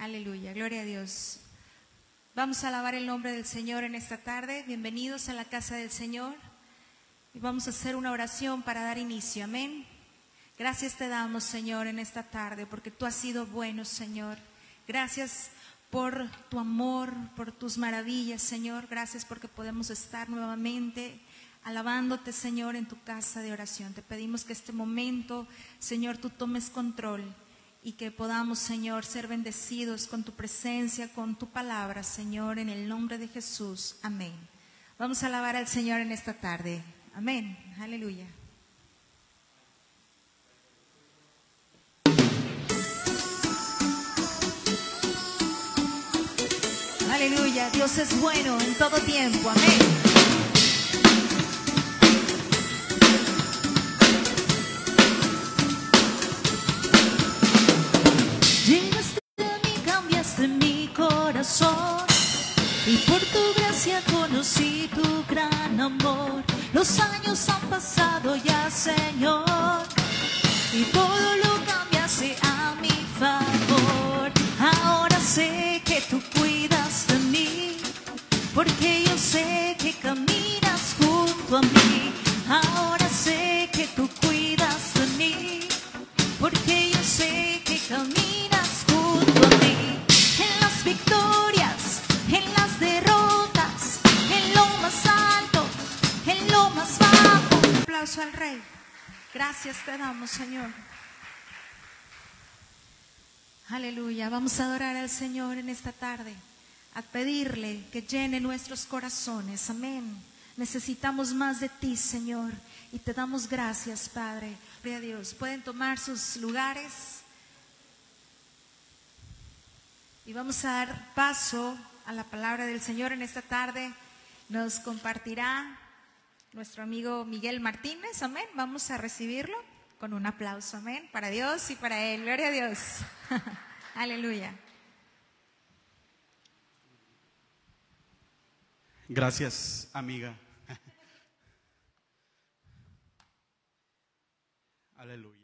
Aleluya, gloria a Dios. Vamos a alabar el nombre del Señor en esta tarde. Bienvenidos a la casa del Señor. Y vamos a hacer una oración para dar inicio. Amén. Gracias te damos, Señor, en esta tarde, porque tú has sido bueno, Señor. Gracias por tu amor, por tus maravillas, Señor. Gracias porque podemos estar nuevamente alabándote, Señor, en tu casa de oración. Te pedimos que este momento, Señor, tú tomes control y que podamos, Señor, ser bendecidos con tu presencia, con tu palabra, Señor, en el nombre de Jesús. Amén. Vamos a alabar al Señor en esta tarde. Amén. Aleluya. Aleluya. Dios es bueno en todo tiempo. Amén. Y por tu gracia conocí tu gran amor. Los años han pasado ya, Señor, y todo lo cambiaste a mi favor. Ahora sé que tú cuidas de mí, porque yo sé que caminas junto a mí. Ahora sé que tú cuidas de mí, porque yo sé que caminas junto a mí. En las victorias, en las derrotas, en lo más alto, en lo más bajo. Un aplauso al Rey. Gracias te damos, Señor. Aleluya. Vamos a adorar al Señor en esta tarde, a pedirle que llene nuestros corazones. Amén. Necesitamos más de ti, Señor, y te damos gracias, Padre. Gloria a Dios. Pueden tomar sus lugares y vamos a dar paso a la palabra del Señor en esta tarde. Nos compartirá nuestro amigo Miguel Martínez. Amén. Vamos a recibirlo con un aplauso. Amén. Para Dios y para él. Gloria a Dios. Aleluya. Gracias, amiga. Aleluya.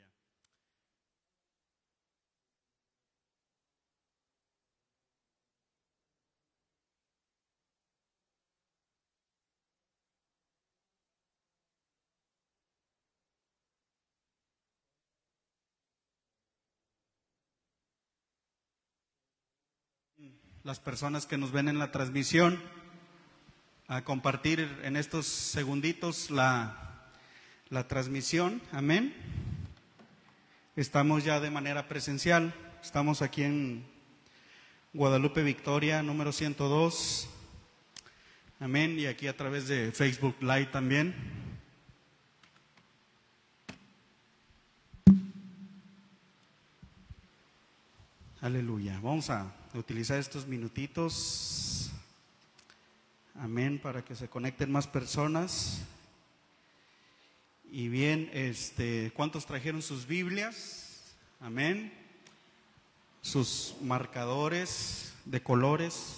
Las personas que nos ven en la transmisión, a compartir en estos segunditos la transmisión. Amén. Estamos ya de manera presencial. Estamos aquí en Guadalupe Victoria, número 102. Amén. Y aquí a través de Facebook Live también. Aleluya. Vamos a utilizar estos minutitos. Amén, para que se conecten más personas. Y bien, ¿cuántos trajeron sus Biblias? Amén. Sus marcadores de colores.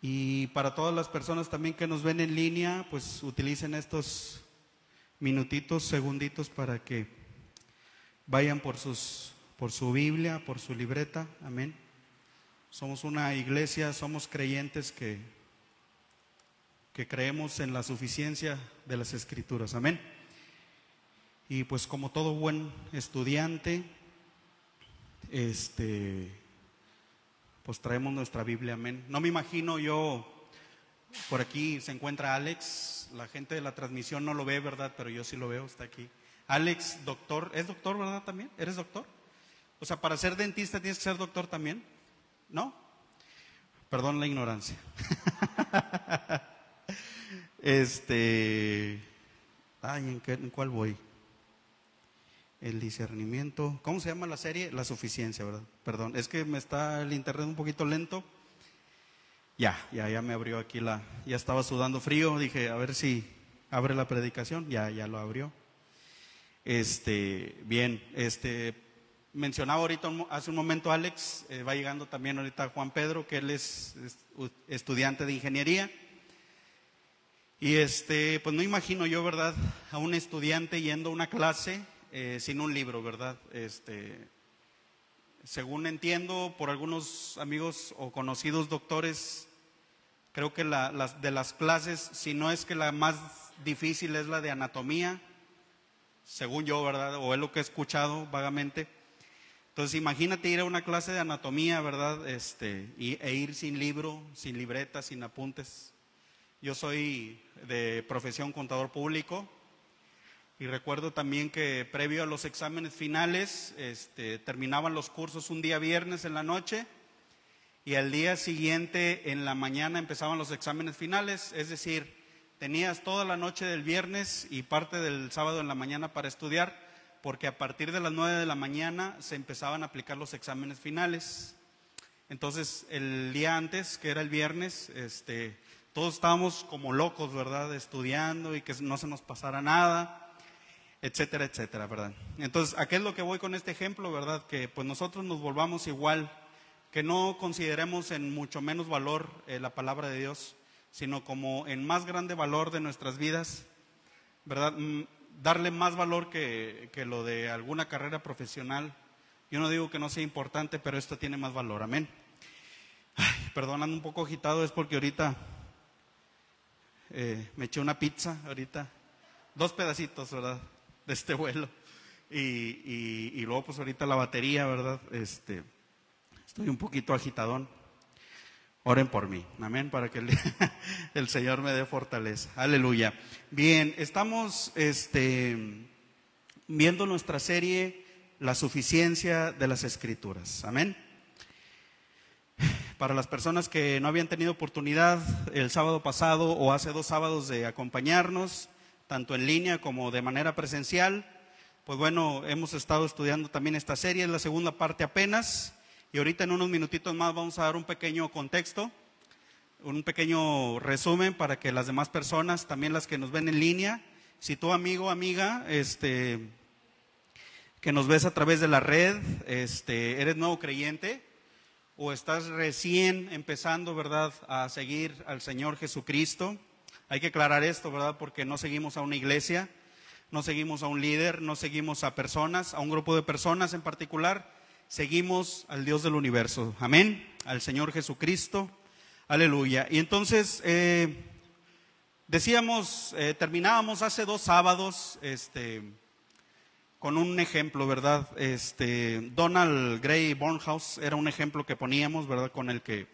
Y para todas las personas también que nos ven en línea, pues utilicen estos minutitos, segunditos para que vayan por su Biblia, por su libreta. Amén. Somos una iglesia, somos creyentes que creemos en la suficiencia de las Escrituras. Amén. Y pues como todo buen estudiante, pues traemos nuestra Biblia. Amén. No me imagino yo, por aquí se encuentra Alex. La gente de la transmisión no lo ve, ¿verdad? Pero yo sí lo veo, está aquí. Alex, doctor, ¿es doctor, verdad también? ¿Eres doctor? O sea, para ser dentista tienes que ser doctor también, ¿no? Perdón la ignorancia. ¿En cuál voy? El discernimiento. ¿Cómo se llama la serie? La suficiencia, ¿verdad? Perdón, es que me está el internet un poquito lento. Ya me abrió aquí ya estaba sudando frío, dije, a ver si abre la predicación, ya lo abrió. Bien, mencionaba ahorita hace un momento Alex, va llegando también ahorita Juan Pedro, que él es estudiante de ingeniería. Y pues no imagino yo, ¿verdad?, a un estudiante yendo a una clase sin un libro, ¿verdad? Según entiendo por algunos amigos o conocidos doctores, creo que de las clases, si no es que la más difícil es la de anatomía, según yo, ¿verdad? O es lo que he escuchado vagamente. Entonces imagínate ir a una clase de anatomía, ¿verdad? E ir sin libro, sin libreta, sin apuntes. Yo soy de profesión contador público y recuerdo también que previo a los exámenes finales, terminaban los cursos un día viernes en la noche y al día siguiente en la mañana empezaban los exámenes finales, es decir, tenías toda la noche del viernes y parte del sábado en la mañana para estudiar, porque a partir de las 9 de la mañana se empezaban a aplicar los exámenes finales. Entonces, el día antes, que era el viernes, todos estábamos como locos, ¿verdad?, estudiando y que no se nos pasara nada, etcétera, etcétera, ¿verdad? Entonces, ¿a qué es lo que voy con este ejemplo, verdad? Que pues nosotros nos volvamos igual, que no consideremos en mucho menos valor la palabra de Dios, sino como en más grande valor de nuestras vidas, ¿verdad? Darle más valor que lo de alguna carrera profesional. Yo no digo que no sea importante, pero esto tiene más valor, amén. Ay, perdóname, un poco agitado, es porque ahorita me eché una pizza, ahorita, 2 pedacitos, ¿verdad?, de este vuelo, y luego pues ahorita la batería, ¿verdad? Estoy un poquito agitadón. Oren por mí, amén, para que el Señor me dé fortaleza. Aleluya. Bien, estamos viendo nuestra serie La suficiencia de las Escrituras, amén. Para las personas que no habían tenido oportunidad el sábado pasado o hace 2 sábados de acompañarnos, tanto en línea como de manera presencial, pues bueno, hemos estado estudiando también esta serie, es la segunda parte apenas. Y ahorita en unos minutitos más vamos a dar un pequeño contexto, un pequeño resumen para que las demás personas, también las que nos ven en línea, si tú amigo o amiga, que nos ves a través de la red, eres nuevo creyente o estás recién empezando, ¿verdad?, a seguir al Señor Jesucristo. Hay que aclarar esto, ¿verdad?, porque no seguimos a una iglesia, no seguimos a un líder, no seguimos a personas, a un grupo de personas en particular. Seguimos al Dios del universo, amén, al Señor Jesucristo, aleluya. Y entonces, terminábamos hace 2 sábados, con un ejemplo, ¿verdad? Donald Grey Barnhouse era un ejemplo que poníamos, ¿verdad?, con el que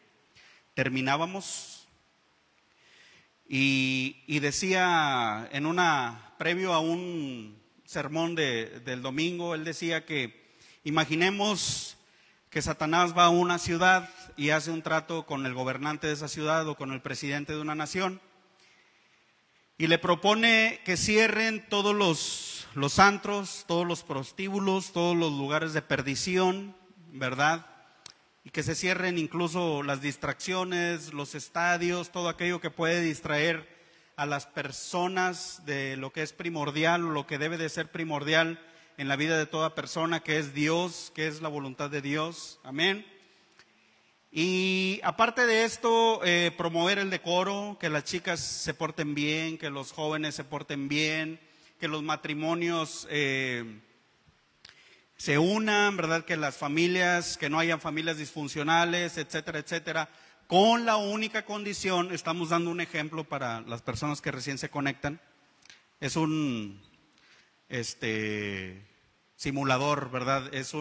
terminábamos. Y decía, previo a un sermón del domingo, él decía que imaginemos que Satanás va a una ciudad y hace un trato con el gobernante de esa ciudad o con el presidente de una nación y le propone que cierren todos los antros, todos los prostíbulos, todos los lugares de perdición, ¿verdad? Y que se cierren incluso las distracciones, los estadios, todo aquello que puede distraer a las personas de lo que es primordial o lo que debe de ser primordial en la vida de toda persona, que es Dios, que es la voluntad de Dios, amén. Y aparte de esto, promover el decoro, que las chicas se porten bien, que los jóvenes se porten bien, que los matrimonios se unan, ¿verdad?, que las familias, que no hayan familias disfuncionales, etcétera, etcétera, con la única condición, estamos dando un ejemplo para las personas que recién se conectan, es un simulador, ¿verdad? Es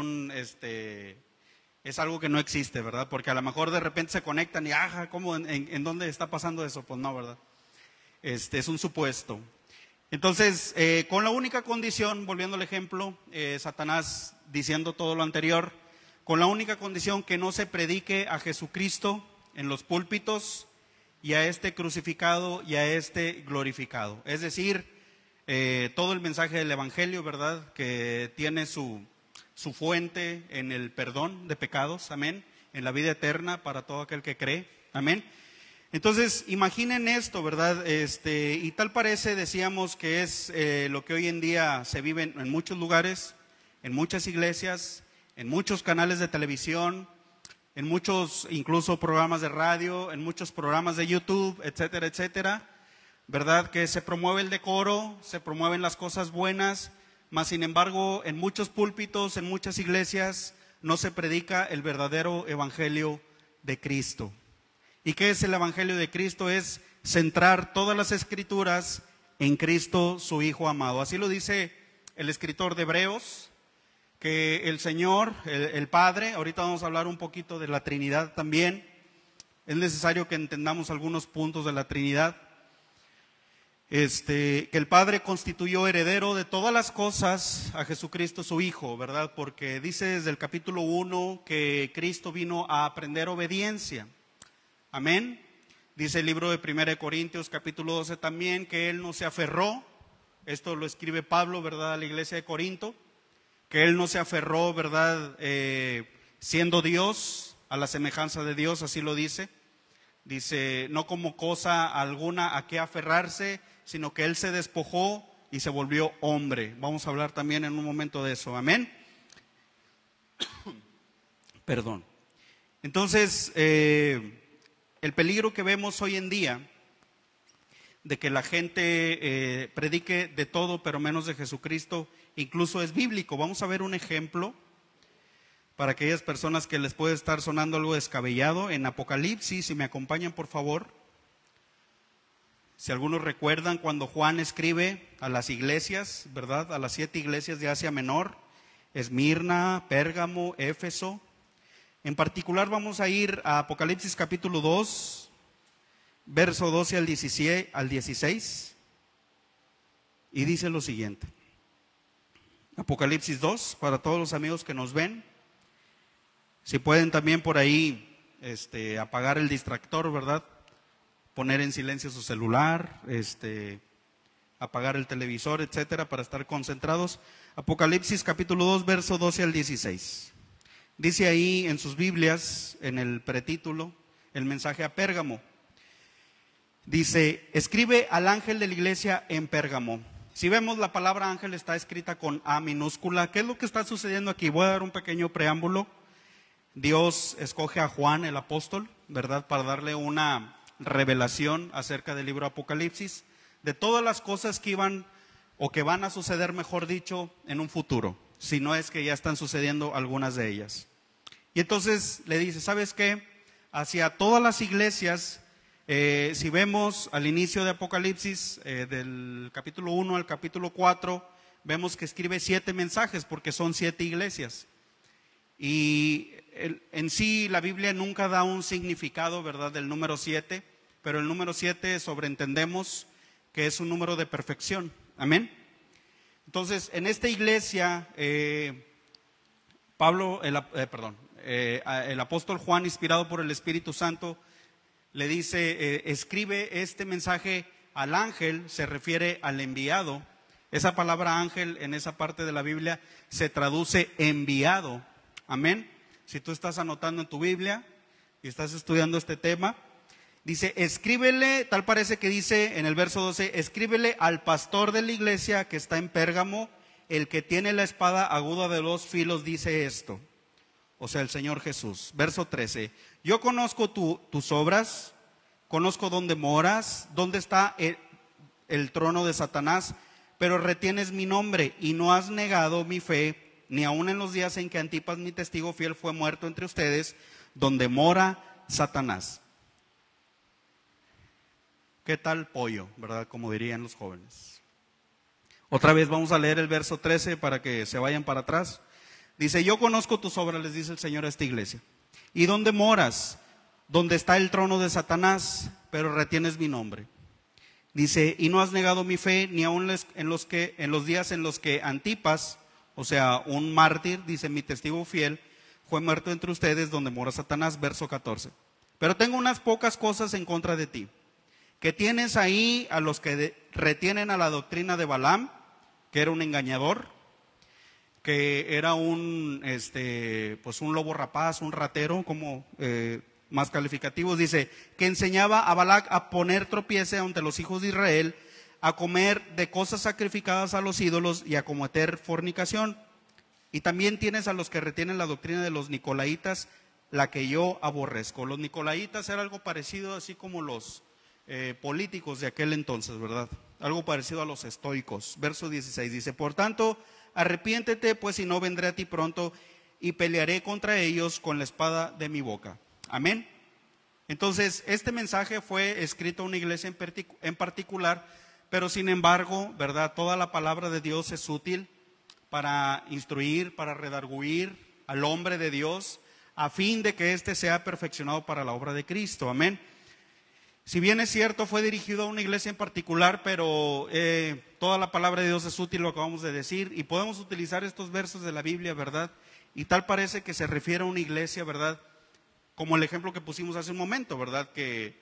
algo que no existe, ¿verdad? Porque a lo mejor de repente se conectan y ¿cómo? ¿En dónde está pasando eso? Pues no, ¿verdad? Es un supuesto. Entonces, con la única condición, volviendo al ejemplo, Satanás diciendo todo lo anterior, con la única condición que no se predique a Jesucristo en los púlpitos y a este crucificado y a este glorificado. Es decir, todo el mensaje del Evangelio, ¿verdad?, que tiene su fuente en el perdón de pecados, amén, en la vida eterna para todo aquel que cree, amén. Entonces, imaginen esto, ¿verdad? Y tal parece, decíamos, que es lo que hoy en día se vive en muchos lugares, en muchas iglesias, en muchos canales de televisión, en muchos incluso programas de radio, en muchos programas de YouTube, etcétera, etcétera, ¿verdad? Que se promueve el decoro, se promueven las cosas buenas, mas sin embargo en muchos púlpitos, en muchas iglesias, no se predica el verdadero evangelio de Cristo. ¿Y qué es el evangelio de Cristo? Es centrar todas las escrituras en Cristo, su Hijo amado. Así lo dice el escritor de Hebreos, que el Señor, el Padre, ahorita vamos a hablar un poquito de la Trinidad también, es necesario que entendamos algunos puntos de la Trinidad. Que el Padre constituyó heredero de todas las cosas a Jesucristo su Hijo, ¿verdad? Porque dice desde el capítulo 1 que Cristo vino a aprender obediencia. Amén. Dice el libro de 1 Corintios capítulo 12 también que Él no se aferró, esto lo escribe Pablo, ¿verdad? A la iglesia de Corinto, que Él no se aferró, ¿verdad? Siendo Dios, a la semejanza de Dios, así lo dice. Dice, no como cosa alguna a qué aferrarse, sino que Él se despojó y se volvió hombre. Vamos a hablar también en un momento de eso, amén. Perdón. Entonces, el peligro que vemos hoy en día de que la gente predique de todo pero menos de Jesucristo, incluso es bíblico. Vamos a ver un ejemplo para aquellas personas que les puede estar sonando algo descabellado. En Apocalipsis, si me acompañan por favor. Si algunos recuerdan cuando Juan escribe a las iglesias, ¿verdad? A las 7 iglesias de Asia Menor, Esmirna, Pérgamo, Éfeso. En particular vamos a ir a Apocalipsis capítulo 2, verso 12 al 16, y dice lo siguiente. Apocalipsis 2, para todos los amigos que nos ven, si pueden también por ahí apagar el distractor, ¿verdad? Poner en silencio su celular, apagar el televisor, etcétera, para estar concentrados. Apocalipsis capítulo 2, verso 12 al 16. Dice ahí en sus Biblias, en el pretítulo, el mensaje a Pérgamo. Dice, escribe al ángel de la iglesia en Pérgamo. Si vemos la palabra ángel está escrita con A minúscula. ¿Qué es lo que está sucediendo aquí? Voy a dar un pequeño preámbulo. Dios escoge a Juan el apóstol, ¿verdad? Para darle una revelación acerca del libro Apocalipsis, de todas las cosas que iban o que van a suceder, mejor dicho, en un futuro, si no es que ya están sucediendo algunas de ellas. Y entonces le dice, ¿sabes qué? Hacia todas las iglesias, si vemos al inicio de Apocalipsis, del capítulo 1 al capítulo 4, vemos que escribe 7 mensajes porque son 7 iglesias. Y en sí la Biblia nunca da un significado, ¿verdad?, del número 7, pero el número 7 sobreentendemos que es un número de perfección. Amén. Entonces, en esta iglesia, el apóstol Juan, inspirado por el Espíritu Santo, le dice, escribe este mensaje al ángel, se refiere al enviado. Esa palabra ángel en esa parte de la Biblia se traduce enviado. Amén. Si tú estás anotando en tu Biblia y estás estudiando este tema, dice, escríbele, tal parece que dice en el verso 12, escríbele al pastor de la iglesia que está en Pérgamo, el que tiene la espada aguda de 2 filos dice esto, o sea, el Señor Jesús. Verso 13, yo conozco tus obras, conozco dónde moras, dónde está el trono de Satanás, pero retienes mi nombre y no has negado mi fe, ni aun en los días en que Antipas, mi testigo fiel, fue muerto entre ustedes, donde mora Satanás. ¿Qué tal pollo, verdad? Como dirían los jóvenes. Otra vez vamos a leer el verso 13 para que se vayan para atrás. Dice, yo conozco tus obras, les dice el Señor a esta iglesia. ¿Y dónde moras? Donde está el trono de Satanás, pero retienes mi nombre. Dice, y no has negado mi fe, ni aun en los días en los que Antipas, o sea, un mártir, dice, mi testigo fiel, fue muerto entre ustedes, donde mora Satanás. Verso 14. Pero tengo unas pocas cosas en contra de ti, que tienes ahí a los que retienen a la doctrina de Balaam, que era un engañador, que era un lobo rapaz, un ratero, como más calificativos. Dice, que enseñaba a Balac a poner tropiece ante los hijos de Israel, a comer de cosas sacrificadas a los ídolos y a cometer fornicación. Y también tienes a los que retienen la doctrina de los nicolaitas, la que yo aborrezco. Los nicolaitas era algo parecido, así como los políticos de aquel entonces, ¿verdad? Algo parecido a los estoicos. Verso 16 dice: por tanto, arrepiéntete, pues si no vendré a ti pronto y pelearé contra ellos con la espada de mi boca. Amén. Entonces, este mensaje fue escrito a una iglesia en particular, pero sin embargo, ¿verdad? Toda la palabra de Dios es útil para instruir, para redarguir al hombre de Dios, a fin de que éste sea perfeccionado para la obra de Cristo. Amén. Si bien es cierto, fue dirigido a una iglesia en particular, pero toda la palabra de Dios es útil, lo acabamos de decir, y podemos utilizar estos versos de la Biblia, ¿verdad? Y tal parece que se refiere a una iglesia, ¿verdad? Como el ejemplo que pusimos hace un momento, ¿verdad? Que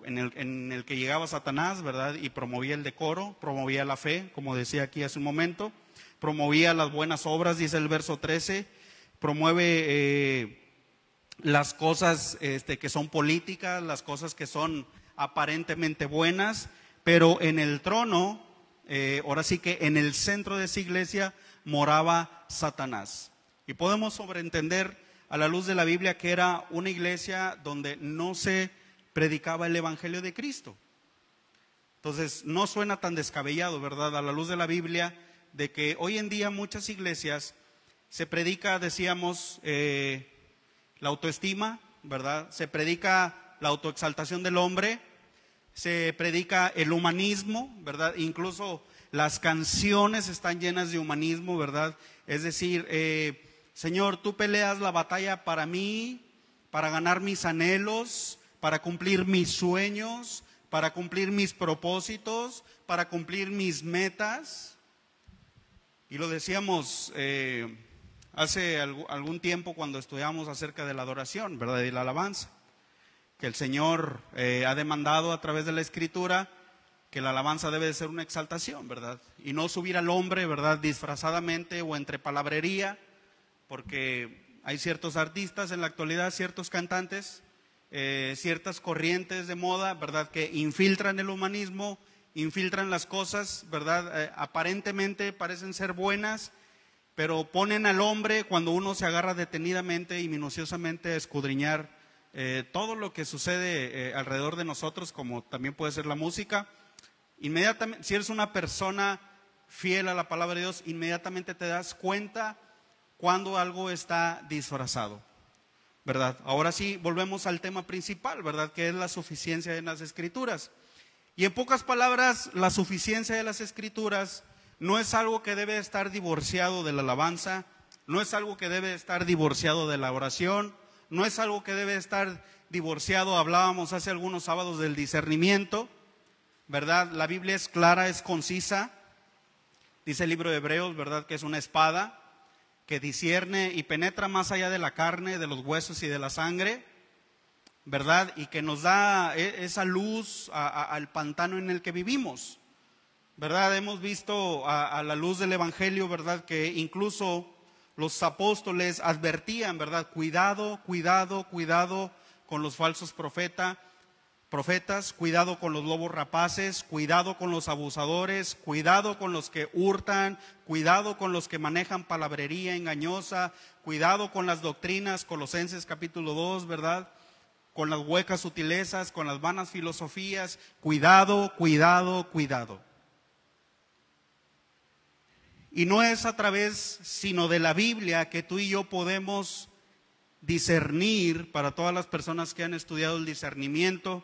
en el que llegaba Satanás, ¿verdad? Y promovía el decoro, promovía la fe, como decía aquí hace un momento, promovía las buenas obras, dice el verso 13, promueve las cosas que son políticas, las cosas que son aparentemente buenas, pero en el trono, ahora sí que en el centro de esa iglesia moraba Satanás. Y podemos sobreentender a la luz de la Biblia que era una iglesia donde no se predicaba el evangelio de Cristo. Entonces no suena tan descabellado, ¿verdad? A la luz de la Biblia, de que hoy en día muchas iglesias se predica, decíamos, la autoestima, ¿verdad? Se predica la autoexaltación del hombre, se predica el humanismo, ¿verdad? Incluso las canciones están llenas de humanismo, ¿verdad? Es decir, Señor, tú peleas la batalla para mí, para ganar mis anhelos, para cumplir mis sueños, para cumplir mis propósitos, para cumplir mis metas. Y lo decíamos hace algún tiempo cuando estudiamos acerca de la adoración, ¿verdad? Y la alabanza, que el Señor ha demandado a través de la Escritura que la alabanza debe de ser una exaltación, ¿verdad? Y no subir al hombre, ¿verdad? Disfrazadamente o entre palabrería, porque hay ciertos artistas en la actualidad, ciertos cantantes, ciertas corrientes de moda, ¿verdad? Que infiltran el humanismo, infiltran las cosas, ¿verdad? Aparentemente parecen ser buenas, pero ponen al hombre, cuando uno se agarra detenidamente y minuciosamente a escudriñar todo lo que sucede alrededor de nosotros, como también puede ser la música, inmediatamente, si eres una persona fiel a la palabra de Dios, inmediatamente te das cuenta cuando algo está disfrazado, ¿verdad? Ahora sí, volvemos al tema principal, ¿verdad? Que es la suficiencia de las Escrituras. Y en pocas palabras, la suficiencia de las Escrituras no es algo que debe estar divorciado de la alabanza, no es algo que debe estar divorciado de la oración, no es algo que debe estar divorciado, hablábamos hace algunos sábados del discernimiento, ¿verdad? La Biblia es clara, es concisa, dice el libro de Hebreos, ¿verdad? Que es una espada que discierne y penetra más allá de la carne, de los huesos y de la sangre, ¿verdad? Y que nos da esa luz al pantano en el que vivimos, ¿verdad? Hemos visto a la luz del Evangelio, ¿verdad? Que incluso los apóstoles advertían, ¿verdad? Cuidado, cuidado, cuidado con los falsos profetas, cuidado con los lobos rapaces, cuidado con los abusadores, cuidado con los que hurtan, cuidado con los que manejan palabrería engañosa, cuidado con las doctrinas, Colosenses capítulo 2, ¿verdad? Con las huecas sutilezas, con las vanas filosofías, cuidado, cuidado, cuidado. Y no es a través sino de la Biblia que tú y yo podemos discernir, para todas las personas que han estudiado el discernimiento.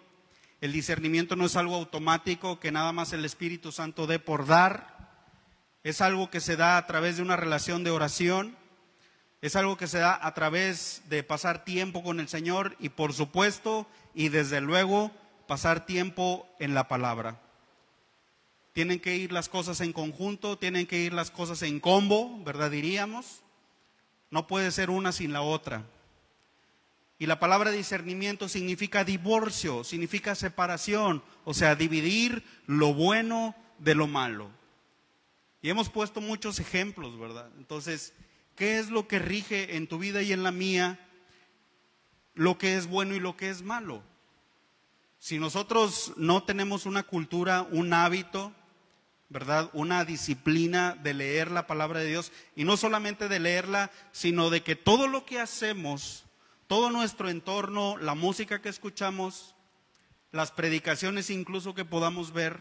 El discernimiento no es algo automático que nada más el Espíritu Santo dé por dar, es algo que se da a través de una relación de oración, es algo que se da a través de pasar tiempo con el Señor y por supuesto y desde luego pasar tiempo en la palabra. Tienen que ir las cosas en conjunto, tienen que ir las cosas en combo, ¿verdad? Diríamos, no puede ser una sin la otra. Y la palabra discernimiento significa divorcio, significa separación, o sea, dividir lo bueno de lo malo. Y hemos puesto muchos ejemplos, ¿verdad? Entonces, ¿qué es lo que rige en tu vida y en la mía lo que es bueno y lo que es malo? Si nosotros no tenemos una cultura, un hábito, ¿verdad? Una disciplina de leer la palabra de Dios, y no solamente de leerla, sino de que todo lo que hacemos, todo nuestro entorno, la música que escuchamos, las predicaciones incluso que podamos ver,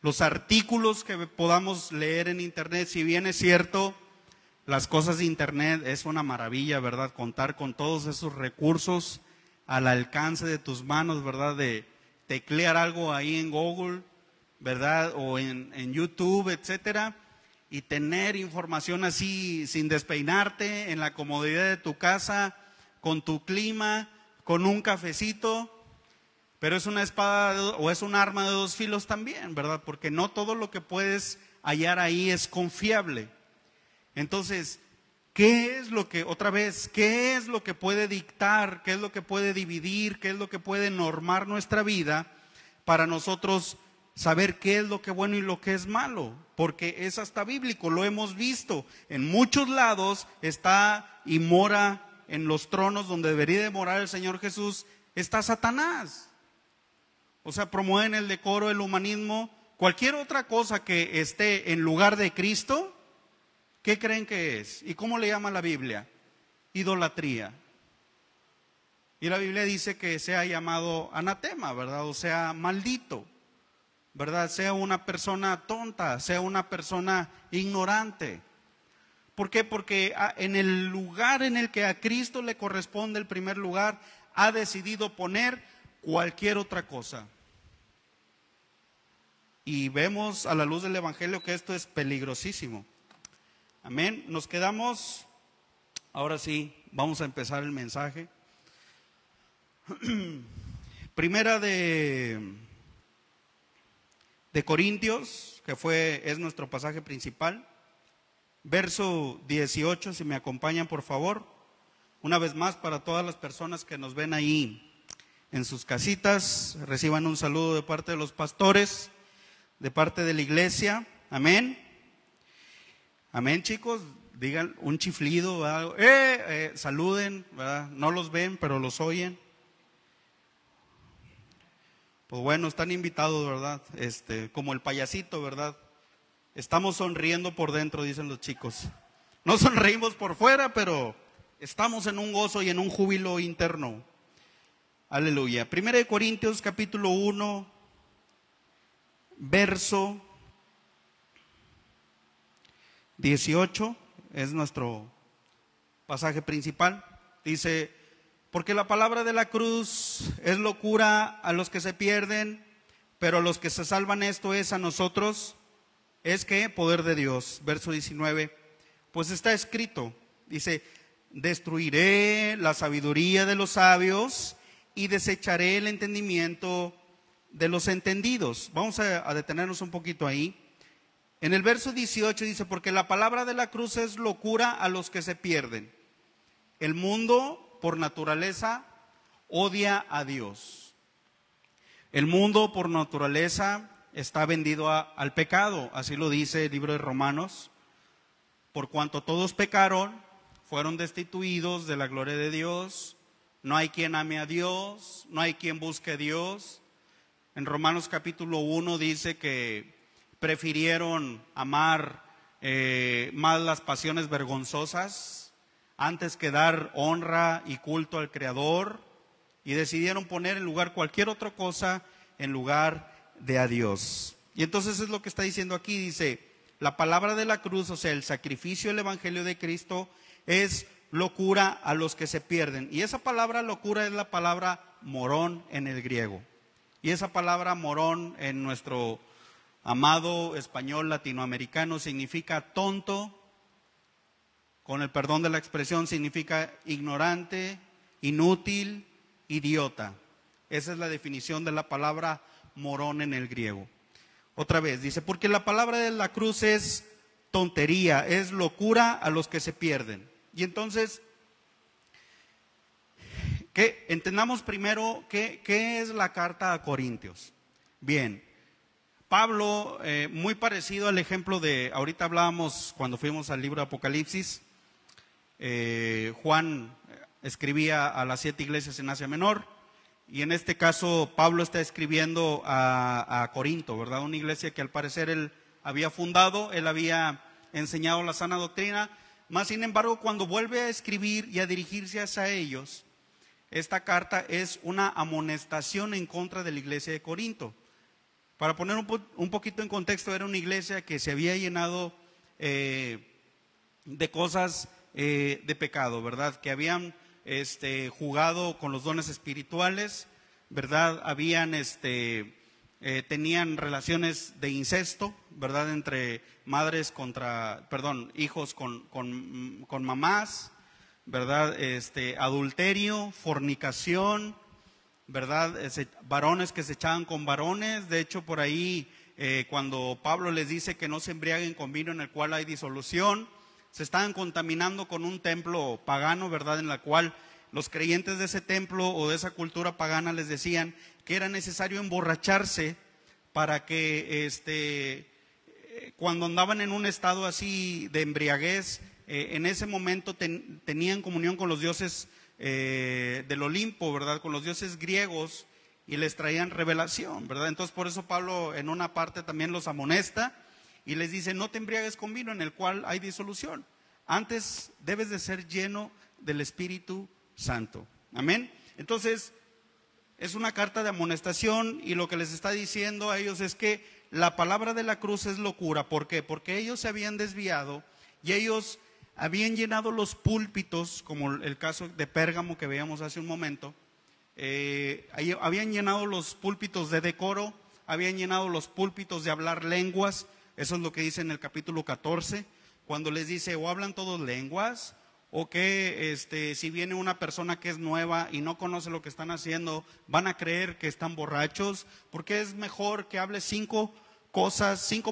los artículos que podamos leer en internet. Si bien es cierto, las cosas de internet es una maravilla, ¿verdad? Contar con todos esos recursos al alcance de tus manos, ¿verdad? De teclear algo ahí en Google, ¿verdad? O en YouTube, etcétera, y tener información así sin despeinarte, en la comodidad de tu casa, con tu clima, con un cafecito. Pero es una espada o es un arma de dos filos también, ¿verdad? Porque no todo lo que puedes hallar ahí es confiable. Entonces, ¿qué es lo que, otra vez, qué es lo que puede dictar, qué es lo que puede dividir, qué es lo que puede normar nuestra vida para nosotros saber qué es lo que es bueno y lo que es malo? Porque es hasta bíblico, lo hemos visto. En muchos lados está y mora en los tronos donde debería de morar el Señor Jesús, está Satanás. O sea, promueven el decoro, el humanismo, cualquier otra cosa que esté en lugar de Cristo. ¿Qué creen que es? ¿Y cómo le llama la Biblia? Idolatría. Y la Biblia dice que sea llamado anatema, ¿verdad? O sea, maldito, ¿verdad? Sea una persona tonta, sea una persona ignorante. ¿Por qué? Porque en el lugar en el que a Cristo le corresponde el primer lugar, ha decidido poner cualquier otra cosa. Y vemos a la luz del Evangelio que esto es peligrosísimo. Amén. Nos quedamos, ahora sí, vamos a empezar el mensaje. Primera de Corintios, que es nuestro pasaje principal. Verso 18, si me acompañan por favor. Una vez más, para todas las personas que nos ven ahí en sus casitas, reciban un saludo de parte de los pastores, de parte de la iglesia. Amén. Amén, chicos. Digan un chiflido, algo. Saluden, ¿verdad? No los ven, pero los oyen. Pues bueno, están invitados, ¿verdad? Como el payasito, ¿verdad? Estamos sonriendo por dentro, dicen los chicos. No sonreímos por fuera, pero estamos en un gozo y en un júbilo interno. Aleluya. Primera de Corintios, capítulo 1, verso 18, es nuestro pasaje principal. Dice: porque la palabra de la cruz es locura a los que se pierden, pero a los que se salvan esto es a nosotros, es que poder de Dios. Verso 19, pues está escrito, dice: destruiré la sabiduría de los sabios y desecharé el entendimiento de los entendidos. Vamos a detenernos un poquito ahí. En el verso 18 dice: porque la palabra de la cruz es locura a los que se pierden. El mundo por naturaleza odia a Dios. El mundo por naturaleza está vendido al pecado, así lo dice el libro de Romanos. Por cuanto todos pecaron, fueron destituidos de la gloria de Dios. No hay quien ame a Dios, no hay quien busque a Dios. En Romanos capítulo 1 dice que prefirieron amar más las pasiones vergonzosas antes que dar honra y culto al Creador, y decidieron poner en lugar cualquier otra cosa en lugar de a Dios. Y entonces es lo que está diciendo aquí, dice: la palabra de la cruz, o sea, el sacrificio del Evangelio de Cristo, es locura a los que se pierden. Y esa palabra locura es la palabra morón en el griego. Y esa palabra morón en nuestro amado español latinoamericano significa tonto, con el perdón de la expresión, significa ignorante, inútil, idiota. Esa es la definición de la palabra morón en el griego. Otra vez, dice: porque la palabra de la cruz es tontería, es locura a los que se pierden. Y entonces, entendamos primero qué es la carta a Corintios. Bien, Pablo, muy parecido al ejemplo de, ahorita hablábamos cuando fuimos al libro de Apocalipsis, Juan escribía a las 7 iglesias en Asia Menor, y en este caso Pablo está escribiendo a Corinto, ¿verdad? Una iglesia que al parecer él había fundado, él había enseñado la sana doctrina, mas sin embargo cuando vuelve a escribir y a dirigirse hacia ellos, esta carta es una amonestación en contra de la iglesia de Corinto. Para poner un poquito en contexto, era una iglesia que se había llenado de cosas de pecado, ¿verdad? Que habían jugado con los dones espirituales, ¿verdad? Habían tenían relaciones de incesto, ¿verdad? Entre hijos con mamás, ¿verdad? Adulterio, fornicación, ¿verdad? Varones que se echaban con varones. De hecho, por ahí, cuando Pablo les dice que no se embriaguen con vino en el cual hay disolución, se estaban contaminando con un templo pagano, ¿verdad? En la cual los creyentes de ese templo o de esa cultura pagana les decían que era necesario emborracharse para que cuando andaban en un estado así de embriaguez, en ese momento tenían comunión con los dioses del Olimpo, ¿verdad? Con los dioses griegos, y les traían revelación, ¿verdad? Entonces por eso Pablo en una parte también los amonesta y les dice: no te embriagues con vino en el cual hay disolución, antes debes de ser lleno del Espíritu Santo. Amén. Entonces es una carta de amonestación, y lo que les está diciendo a ellos es que la palabra de la cruz es locura. ¿Por qué? Porque ellos se habían desviado y ellos habían llenado los púlpitos, como el caso de Pérgamo que veíamos hace un momento. Habían llenado los púlpitos de decoro, habían llenado los púlpitos de hablar lenguas. Eso es lo que dice en el capítulo 14, cuando les dice: o hablan todos lenguas, o que si viene una persona que es nueva y no conoce lo que están haciendo, van a creer que están borrachos, porque es mejor que hable 5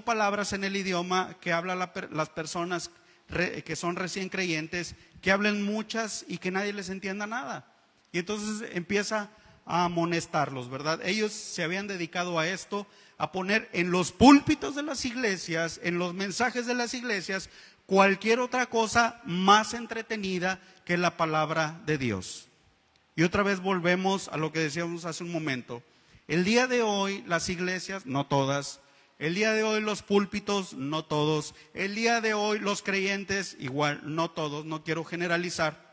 palabras en el idioma que hablan las personas que son recién creyentes, que hablen muchas y que nadie les entienda nada. Y entonces empieza a amonestarlos, ¿verdad? Ellos se habían dedicado a esto, a poner en los púlpitos de las iglesias, en los mensajes de las iglesias, cualquier otra cosa más entretenida que la palabra de Dios. Y otra vez volvemos a lo que decíamos hace un momento. El día de hoy las iglesias, no todas, el día de hoy los púlpitos, no todos, el día de hoy los creyentes, igual, no todos, no quiero generalizar,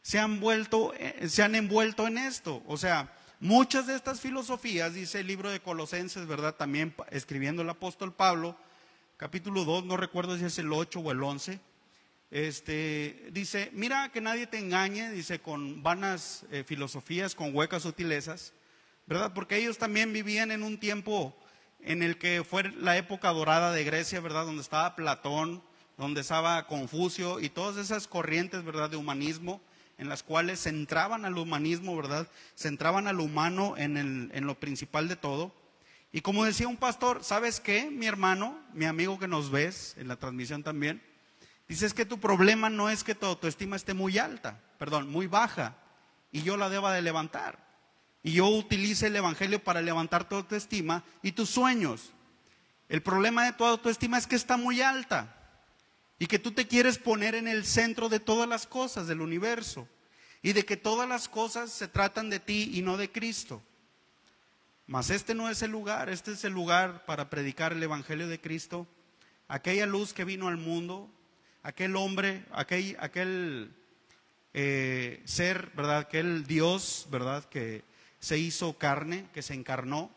se han envuelto en esto. O sea, muchas de estas filosofías, dice el libro de Colosenses, ¿verdad? También escribiendo el apóstol Pablo, capítulo 2, no recuerdo si es el 8 o el 11, dice: mira que nadie te engañe, dice, con vanas filosofías, con huecas sutilezas, ¿verdad? Porque ellos también vivían en un tiempo en el que fue la época dorada de Grecia, ¿verdad? Donde estaba Platón, donde estaba Confucio y todas esas corrientes, ¿verdad? De humanismo, en las cuales centraban al humanismo, ¿verdad? Centraban al humano en lo principal de todo. Y como decía un pastor: ¿sabes qué, mi hermano, mi amigo que nos ves en la transmisión también? Dice: es que tu problema no es que tu autoestima esté muy baja, y yo la deba de levantar. Y yo utilice el evangelio para levantar tu autoestima y tus sueños. El problema de tu autoestima es que está muy alta y que tú te quieres poner en el centro de todas las cosas del universo, y de que todas las cosas se tratan de ti y no de Cristo. Mas este no es el lugar, este es el lugar para predicar el evangelio de Cristo, aquella luz que vino al mundo, aquel hombre, aquel ser, ¿verdad? Aquel Dios, ¿verdad? Que se hizo carne, que se encarnó,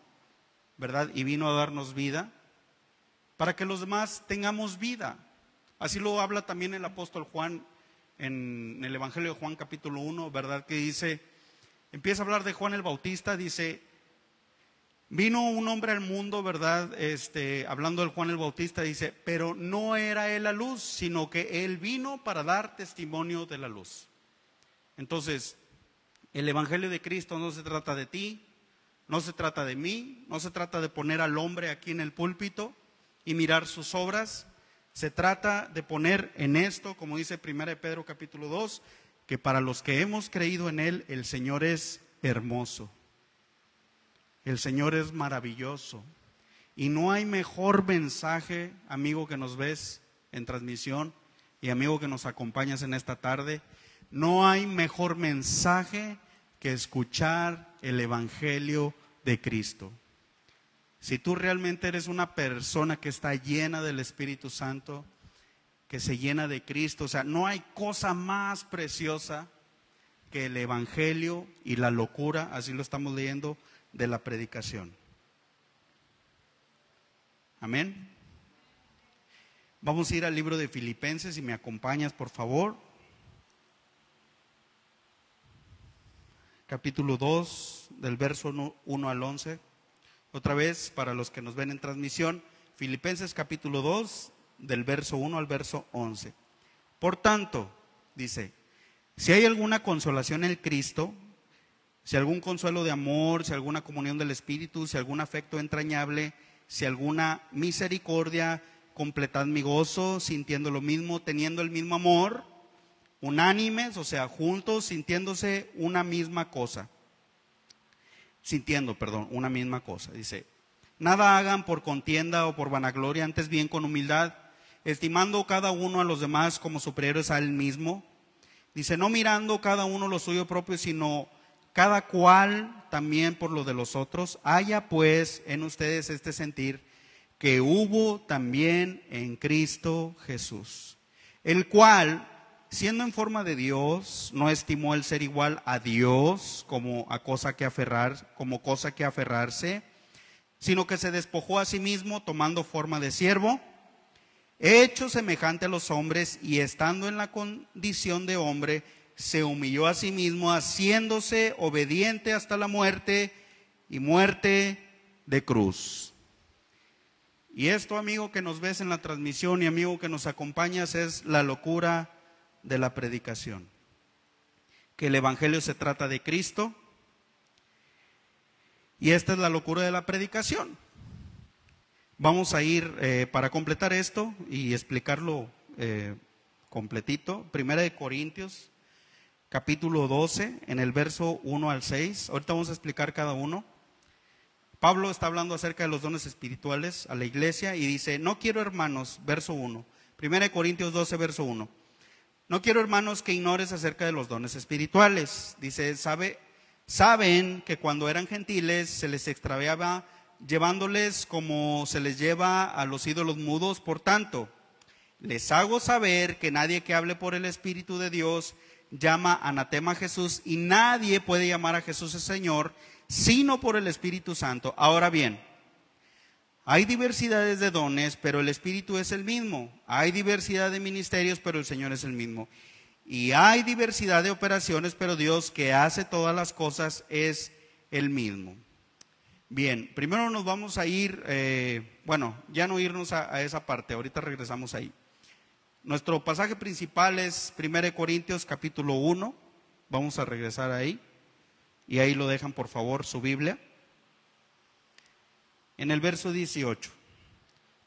¿verdad? Y vino a darnos vida, para que los demás tengamos vida. Así lo habla también el apóstol Juan en el Evangelio de Juan capítulo 1, ¿verdad? Que dice, empieza a hablar de Juan el Bautista, dice: vino un hombre al mundo, ¿verdad? Hablando del Juan el Bautista, dice: pero no era él la luz, sino que él vino para dar testimonio de la luz. Entonces, el evangelio de Cristo no se trata de ti, no se trata de mí, no se trata de poner al hombre aquí en el púlpito y mirar sus obras. Se trata de poner en esto, como dice 1 Pedro capítulo 2, que para los que hemos creído en Él, el Señor es hermoso. El Señor es maravilloso. Y no hay mejor mensaje, amigo que nos ves en transmisión y amigo que nos acompañas en esta tarde, no hay mejor mensaje que escuchar el Evangelio de Cristo. Si tú realmente eres una persona que está llena del Espíritu Santo, que se llena de Cristo, o sea, no hay cosa más preciosa que el evangelio y la locura, así lo estamos leyendo, de la predicación. Amén. Vamos a ir al libro de Filipenses, si me acompañas, por favor. Capítulo 2, del verso 1 al 11. Otra vez, para los que nos ven en transmisión, Filipenses capítulo 2, del verso 1 al verso 11. Por tanto, dice, si hay alguna consolación en Cristo, si algún consuelo de amor, si alguna comunión del Espíritu, si algún afecto entrañable, si alguna misericordia, completad mi gozo, sintiendo lo mismo, teniendo el mismo amor, unánimes, o sea, juntos, sintiéndose una misma cosa. Una misma cosa. Dice, nada hagan por contienda o por vanagloria, antes bien con humildad, estimando cada uno a los demás como superiores a él mismo. Dice, no mirando cada uno lo suyo propio, sino cada cual también por lo de los otros. Haya pues en ustedes este sentir que hubo también en Cristo Jesús, el cual, siendo en forma de Dios, no estimó el ser igual a Dios como cosa que aferrarse, sino que se despojó a sí mismo, tomando forma de siervo, hecho semejante a los hombres, y estando en la condición de hombre, se humilló a sí mismo, haciéndose obediente hasta la muerte, y muerte de cruz. Y esto, amigo que nos ves en la transmisión y amigo que nos acompañas, es la locura de la predicación. Que el evangelio se trata de Cristo, y esta es la locura de la predicación. Vamos a ir para completar esto y explicarlo completito. Primera de Corintios, capítulo 12, en el verso 1 al 6. Ahorita vamos a explicar cada uno. Pablo está hablando acerca de los dones espirituales a la iglesia y dice, no quiero, hermanos, verso 1, Primera de Corintios 12, verso 1. No quiero, hermanos, que ignores acerca de los dones espirituales. Dice, saben que cuando eran gentiles se les extraviaba, llevándoles como se les lleva a los ídolos mudos. Por tanto, les hago saber que nadie que hable por el Espíritu de Dios llama anatema a Jesús, y nadie puede llamar a Jesús el Señor, sino por el Espíritu Santo. Ahora bien, hay diversidades de dones, pero el Espíritu es el mismo. Hay diversidad de ministerios, pero el Señor es el mismo. Y hay diversidad de operaciones, pero Dios, que hace todas las cosas, es el mismo. Bien, primero nos vamos a ir, ya no irnos a esa parte, ahorita regresamos ahí. Nuestro pasaje principal es 1 Corintios capítulo 1, vamos a regresar ahí, y ahí lo dejan por favor su Biblia. En el verso 18,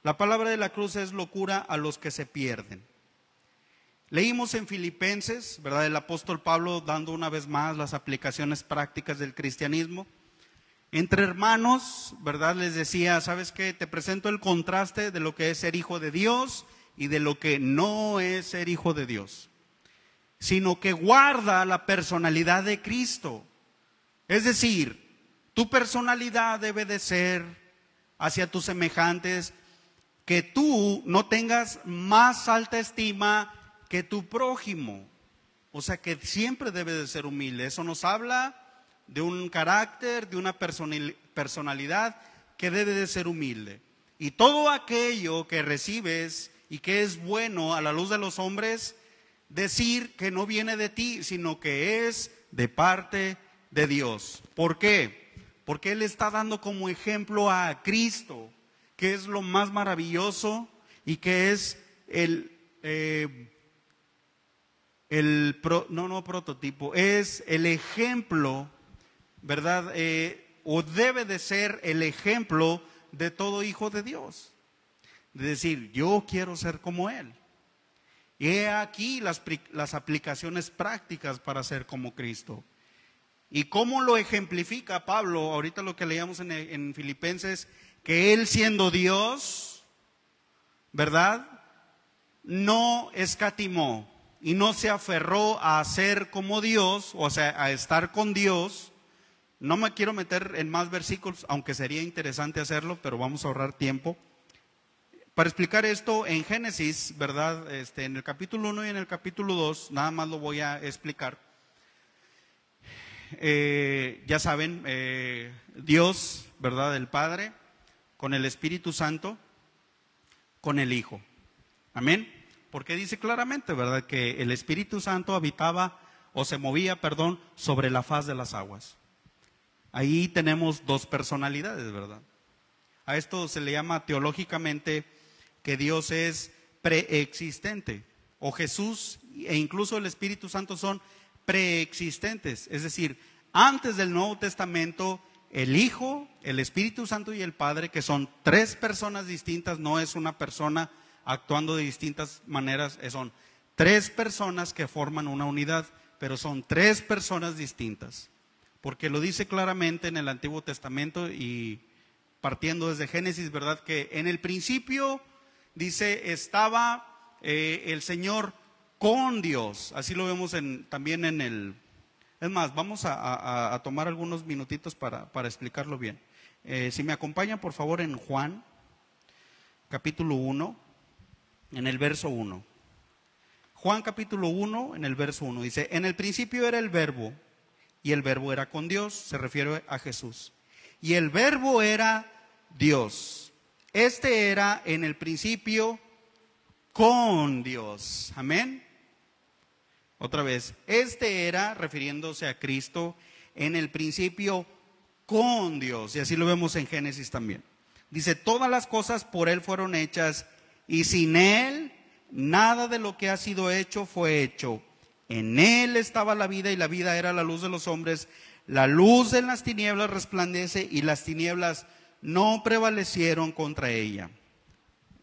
la palabra de la cruz es locura a los que se pierden. Leímos en Filipenses, ¿verdad?, el apóstol Pablo dando una vez más las aplicaciones prácticas del cristianismo. Entre hermanos, ¿verdad?, les decía, ¿sabes qué? Te presento el contraste de lo que es ser hijo de Dios y de lo que no es ser hijo de Dios, sino que guarda la personalidad de Cristo. Es decir, tu personalidad debe de ser hacia tus semejantes, que tú no tengas más alta estima que tu prójimo. O sea, que siempre debe de ser humilde. Eso nos habla de un carácter, de una personalidad que debe de ser humilde. Y todo aquello que recibes y que es bueno a la luz de los hombres, decir que no viene de ti, sino que es de parte de Dios. ¿Por qué? Porque Él está dando como ejemplo a Cristo, que es lo más maravilloso y que es prototipo, es el ejemplo, ¿verdad? O debe de ser el ejemplo de todo hijo de Dios. De decir, yo quiero ser como Él. Y he aquí las aplicaciones prácticas para ser como Cristo. ¿Y cómo lo ejemplifica Pablo? Ahorita lo que leíamos en Filipenses, que Él siendo Dios, ¿verdad?, no escatimó y no se aferró a ser como Dios, o sea, a estar con Dios. No me quiero meter en más versículos, aunque sería interesante hacerlo, pero vamos a ahorrar tiempo. Para explicar esto, en Génesis, ¿verdad?, en el capítulo 1 y en el capítulo 2, nada más lo voy a explicar. ya saben, Dios, ¿verdad? El Padre, con el Espíritu Santo, con el Hijo. Amén. Porque dice claramente, ¿verdad?, que el Espíritu Santo habitaba o se movía, perdón, sobre la faz de las aguas. Ahí tenemos dos personalidades, ¿verdad? A esto se le llama teológicamente que Dios es preexistente, o Jesús e incluso el Espíritu Santo son preexistentes, es decir, antes del Nuevo Testamento, el Hijo, el Espíritu Santo y el Padre, que son tres personas distintas, no es una persona actuando de distintas maneras, son tres personas que forman una unidad, pero son tres personas distintas, porque lo dice claramente en el Antiguo Testamento y partiendo desde Génesis, ¿verdad? Que en el principio, dice, estaba el Señor con Dios, así lo vemos también en el... Es más, vamos a tomar algunos minutitos para explicarlo bien. Si me acompañan, por favor, en Juan, capítulo 1, en el verso 1. Juan capítulo 1, en el verso 1, dice, en el principio era el Verbo, y el Verbo era con Dios, se refiere a Jesús. Y el Verbo era Dios. Este era en el principio con Dios. Amén. Otra vez, este era, refiriéndose a Cristo, en el principio con Dios. Y así lo vemos en Génesis también. Dice, todas las cosas por Él fueron hechas, y sin Él, nada de lo que ha sido hecho fue hecho. En Él estaba la vida, y la vida era la luz de los hombres. La luz en las tinieblas resplandece, y las tinieblas no prevalecieron contra ella.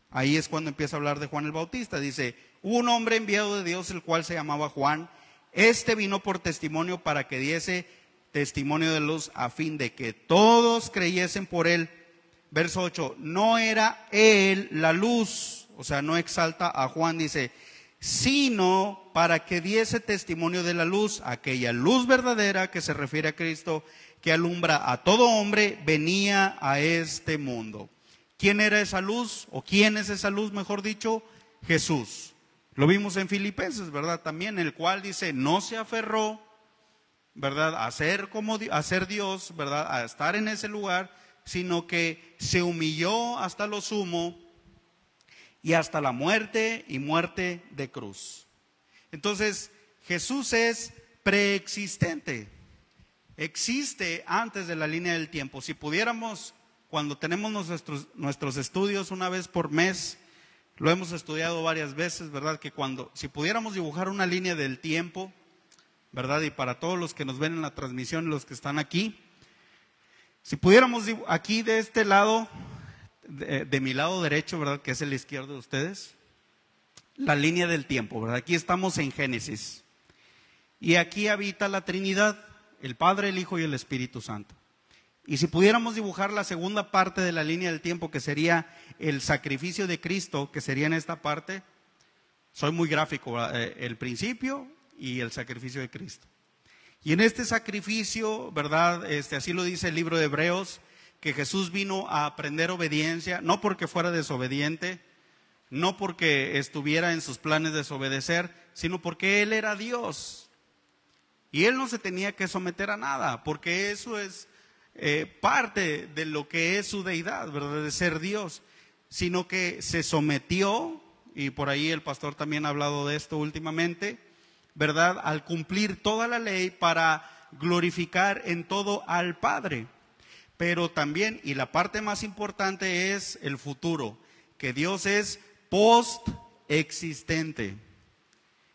Ahí es cuando empieza a hablar de Juan el Bautista. Dice, hubo un hombre enviado de Dios, el cual se llamaba Juan. Este vino por testimonio para que diese testimonio de luz, a fin de que todos creyesen por él. Verso 8, no era él la luz, o sea, no exalta a Juan, dice, sino para que diese testimonio de la luz, aquella luz verdadera que se refiere a Cristo, que alumbra a todo hombre, venía a este mundo. ¿Quién era esa luz? ¿O quién es esa luz, mejor dicho? Jesús. Lo vimos en Filipenses, ¿verdad? También, el cual dice, no se aferró, ¿verdad?, a ser Dios, ¿verdad?, a estar en ese lugar, sino que se humilló hasta lo sumo y hasta la muerte y muerte de cruz. Entonces, Jesús es preexistente, existe antes de la línea del tiempo. Si pudiéramos, cuando tenemos nuestros estudios una vez por mes, lo hemos estudiado varias veces, ¿verdad? Que si pudiéramos dibujar una línea del tiempo, ¿verdad? Y para todos los que nos ven en la transmisión, los que están aquí, si pudiéramos aquí de este lado, de mi lado derecho, ¿verdad?, que es el izquierdo de ustedes, la línea del tiempo, ¿verdad? Aquí estamos en Génesis. Y aquí habita la Trinidad, el Padre, el Hijo y el Espíritu Santo. Y si pudiéramos dibujar la segunda parte de la línea del tiempo, que sería el sacrificio de Cristo, que sería en esta parte, soy muy gráfico, ¿verdad?, el principio y el sacrificio de Cristo. Y en este sacrificio, ¿verdad?, así lo dice el libro de Hebreos, que Jesús vino a aprender obediencia, no porque fuera desobediente, no porque estuviera en sus planes desobedecer, sino porque Él era Dios. Y Él no se tenía que someter a nada, porque eso es parte de lo que es su deidad, ¿verdad?, de ser Dios, sino que se sometió, y por ahí el pastor también ha hablado de esto últimamente, ¿verdad?, al cumplir toda la ley para glorificar en todo al Padre. Pero también, y la parte más importante es el futuro, que Dios es post-existente.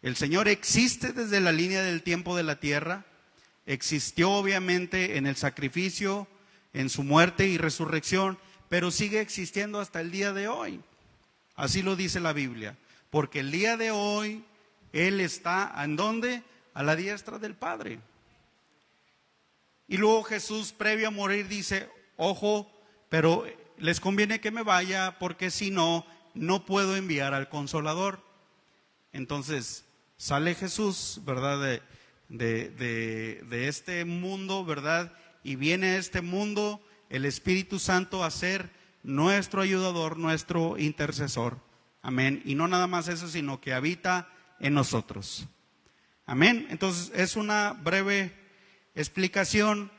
El Señor existe desde la línea del tiempo de la tierra, existió obviamente en el sacrificio, en su muerte y resurrección, pero sigue existiendo hasta el día de hoy. Así lo dice la Biblia, porque el día de hoy Él está, ¿en dónde? A la diestra del Padre. Y luego Jesús, previo a morir, dice, ojo, pero les conviene que me vaya, porque si no, no puedo enviar al Consolador. Entonces, sale Jesús, ¿verdad?, de este mundo, ¿verdad?, y viene a este mundo el Espíritu Santo a ser nuestro ayudador, nuestro intercesor. Amén. Y no nada más eso, sino que habita en nosotros. Amén. Entonces, es una breve explicación.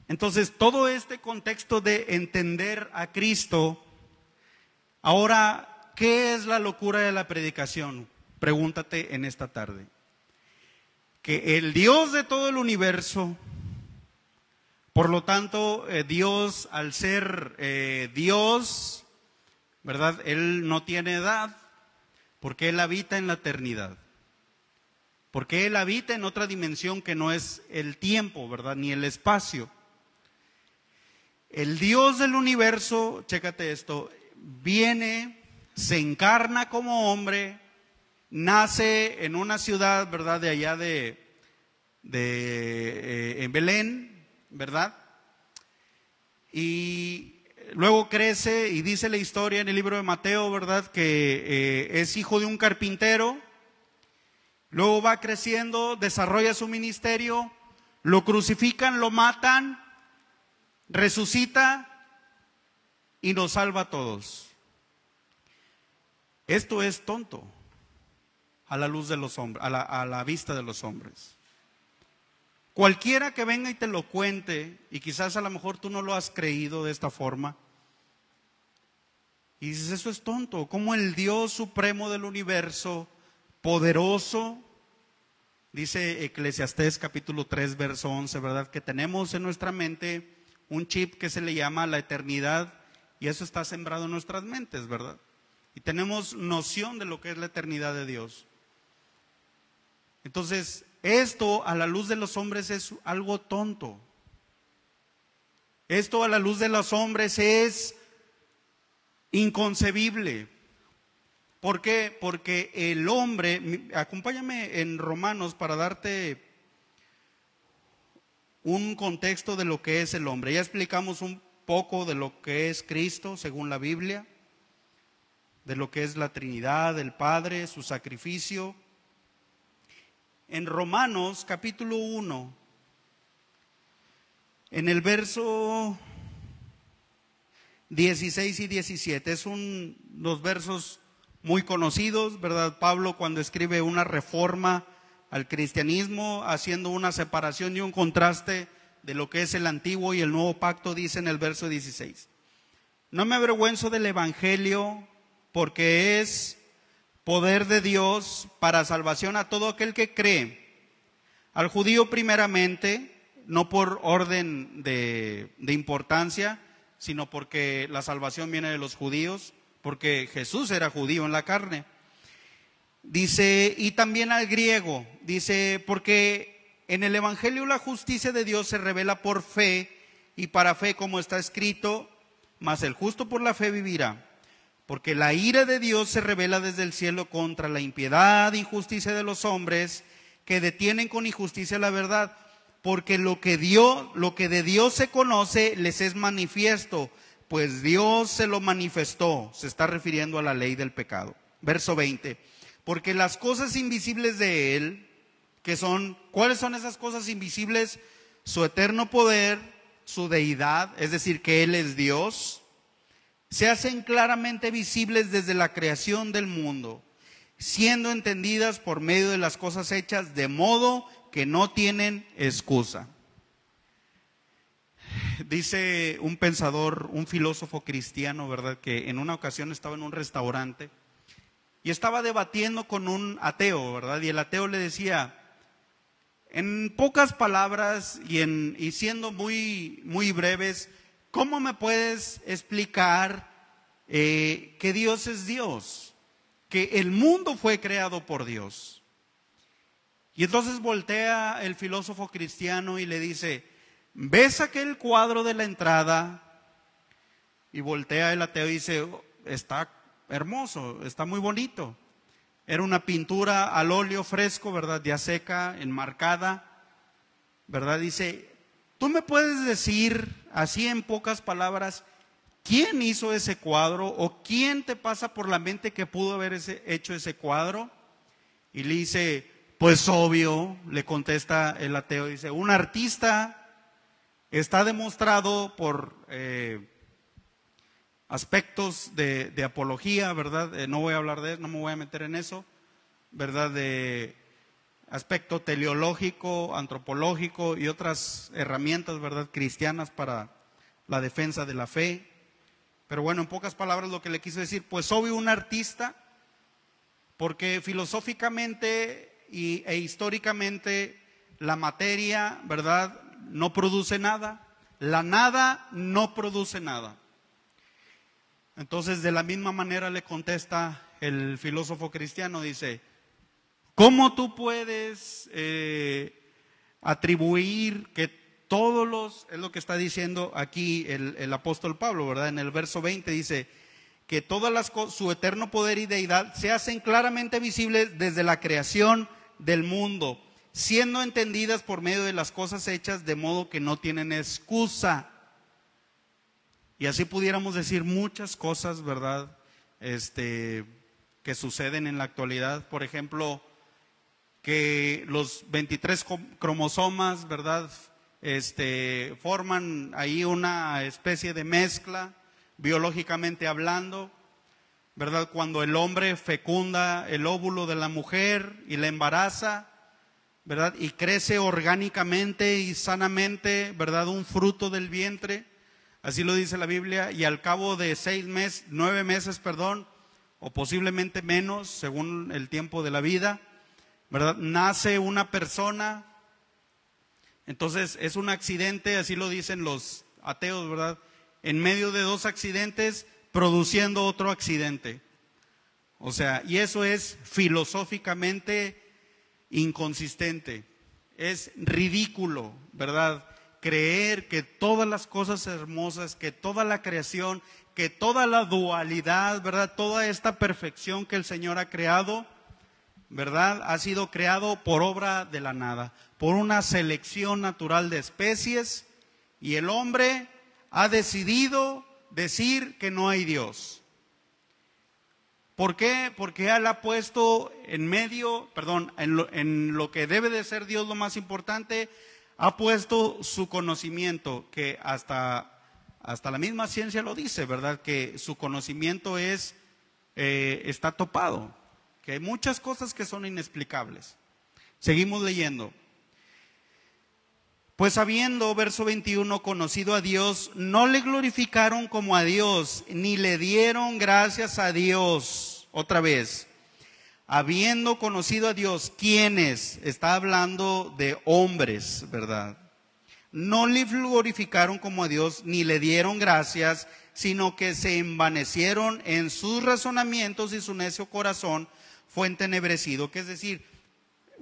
Entonces, todo este contexto de entender a Cristo. Ahora, ¿qué es la locura de la predicación? Pregúntate en esta tarde. Que el Dios de todo el universo, por lo tanto, Dios, al ser Dios, ¿verdad? Él no tiene edad, porque Él habita en la eternidad. Porque Él habita en otra dimensión que no es el tiempo, ¿verdad? Ni el espacio. El Dios del universo, chécate esto, viene, se encarna como hombre, nace en una ciudad, ¿verdad? De allá en Belén, ¿verdad? Y luego crece y dice la historia en el libro de Mateo, ¿verdad? Que es hijo de un carpintero. Luego va creciendo, desarrolla su ministerio, lo crucifican, lo matan, resucita y nos salva a todos. Esto es tonto a la luz de los hombres, a la vista de los hombres. Cualquiera que venga y te lo cuente, y quizás a lo mejor tú no lo has creído de esta forma, y dices, eso es tonto. ¿Cómo el Dios supremo del universo, poderoso, dice Eclesiastés capítulo 3 verso 11, ¿verdad? Que tenemos en nuestra mente un chip que se le llama la eternidad, y eso está sembrado en nuestras mentes, ¿verdad? Y tenemos noción de lo que es la eternidad de Dios. Entonces, esto a la luz de los hombres es algo tonto. Esto a la luz de los hombres es inconcebible. ¿Por qué? Porque el hombre, acompáñame en Romanos para darte un contexto de lo que es el hombre. Ya explicamos un poco de lo que es Cristo según la Biblia, de lo que es la Trinidad, el Padre, su sacrificio. En Romanos capítulo 1, en el verso 16 y 17, es unos versos muy conocidos, ¿verdad? Pablo, cuando escribe una reforma al cristianismo, haciendo una separación y un contraste de lo que es el antiguo y el nuevo pacto, dice en el verso 16: no me avergüenzo del evangelio, porque es poder de Dios para salvación a todo aquel que cree, al judío primeramente, no por orden de importancia, sino porque la salvación viene de los judíos, porque Jesús era judío en la carne. Dice, y también al griego, dice, porque en el evangelio la justicia de Dios se revela por fe, y para fe, como está escrito, mas el justo por la fe vivirá. Porque la ira de Dios se revela desde el cielo contra la impiedad e injusticia de los hombres, que detienen con injusticia la verdad. Porque lo que de Dios se conoce les es manifiesto, pues Dios se lo manifestó. Se está refiriendo a la ley del pecado. Verso 20. Porque las cosas invisibles de Él, que son, ¿cuáles son esas cosas invisibles? Su eterno poder, su deidad, es decir, que Él es Dios, se hacen claramente visibles desde la creación del mundo, siendo entendidas por medio de las cosas hechas, de modo que no tienen excusa. Dice un pensador, un filósofo cristiano, ¿verdad?, que en una ocasión estaba en un restaurante y estaba debatiendo con un ateo, ¿verdad? Y el ateo le decía, en pocas palabras y siendo muy breves, ¿cómo me puedes explicar que Dios es Dios? Que el mundo fue creado por Dios. Y entonces voltea el filósofo cristiano y le dice, ¿ves aquel cuadro de la entrada? Y voltea el ateo y dice, está hermoso, está muy bonito. Era una pintura al óleo fresco, ¿verdad? Ya seca, enmarcada, ¿verdad? Dice, ¿tú me puedes decir, así en pocas palabras, quién hizo ese cuadro o quién te pasa por la mente que pudo haber hecho ese cuadro? Y le dice, pues obvio, le contesta el ateo, dice, un artista. Está demostrado por aspectos de apología, ¿verdad? No voy a hablar de eso, no me voy a meter en eso, ¿verdad? aspecto teleológico, antropológico y otras herramientas, ¿verdad?, cristianas para la defensa de la fe. Pero bueno, en pocas palabras lo que le quise decir, pues obvio un artista, porque filosóficamente e históricamente la materia, ¿verdad?, no produce nada, la nada no produce nada. Entonces, de la misma manera le contesta el filósofo cristiano, dice, ¿cómo tú puedes atribuir que todos los, es lo que está diciendo aquí el apóstol Pablo, ¿verdad? En el verso 20 dice que todas las cosas, su eterno poder y deidad se hacen claramente visibles desde la creación del mundo, siendo entendidas por medio de las cosas hechas, de modo que no tienen excusa. Y así pudiéramos decir muchas cosas, ¿verdad?, que suceden en la actualidad. Por ejemplo, que los 23 cromosomas, ¿verdad?, forman ahí una especie de mezcla, biológicamente hablando, ¿verdad? Cuando el hombre fecunda el óvulo de la mujer y la embaraza, ¿verdad?, y crece orgánicamente y sanamente, ¿verdad?, un fruto del vientre, así lo dice la Biblia, y al cabo de 9 meses, o posiblemente menos, según el tiempo de la vida, ¿verdad?, nace una persona. Entonces es un accidente, así lo dicen los ateos, ¿verdad?, en medio de dos accidentes, produciendo otro accidente. O sea, y eso es filosóficamente inconsistente, es ridículo, ¿verdad?, creer que todas las cosas hermosas, que toda la creación, que toda la dualidad, ¿verdad?, toda esta perfección que el Señor ha creado, ¿verdad?, ha sido creado por obra de la nada, por una selección natural de especies, y el hombre ha decidido decir que no hay Dios. ¿Por qué? Porque Él ha puesto en medio, en lo que debe de ser Dios lo más importante, ha puesto su conocimiento, que hasta la misma ciencia lo dice, ¿verdad?, que su conocimiento está topado, que hay muchas cosas que son inexplicables. Seguimos leyendo. Pues habiendo, verso 21, conocido a Dios, no le glorificaron como a Dios, ni le dieron gracias a Dios. Otra vez, habiendo conocido a Dios, ¿quiénes? Está hablando de hombres, ¿verdad? No le glorificaron como a Dios, ni le dieron gracias, sino que se envanecieron en sus razonamientos y su necio corazón fue entenebrecido. Que es decir,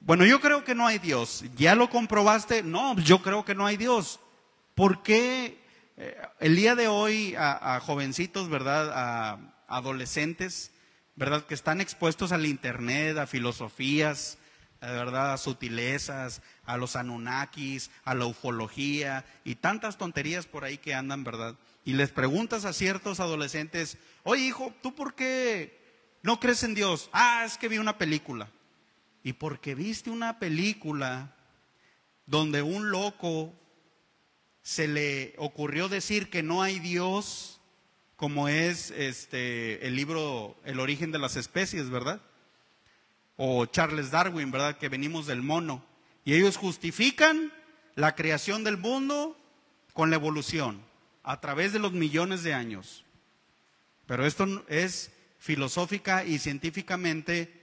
bueno, yo creo que no hay Dios. ¿Ya lo comprobaste? No, yo creo que no hay Dios. ¿Por qué el día de hoy a jovencitos, ¿verdad?, a adolescentes, ¿verdad?, que están expuestos al internet, a filosofías, ¿verdad?, a sutilezas, a los anunnakis, a la ufología y tantas tonterías por ahí que andan, ¿verdad? Y les preguntas a ciertos adolescentes, oye hijo, ¿tú por qué no crees en Dios? Ah, es que vi una película. Y porque viste una película donde un loco se le ocurrió decir que no hay Dios, como es el libro El origen de las especies, ¿verdad?, o Charles Darwin, ¿verdad?, que venimos del mono, y ellos justifican la creación del mundo con la evolución a través de los millones de años. Pero esto es filosófica y científicamente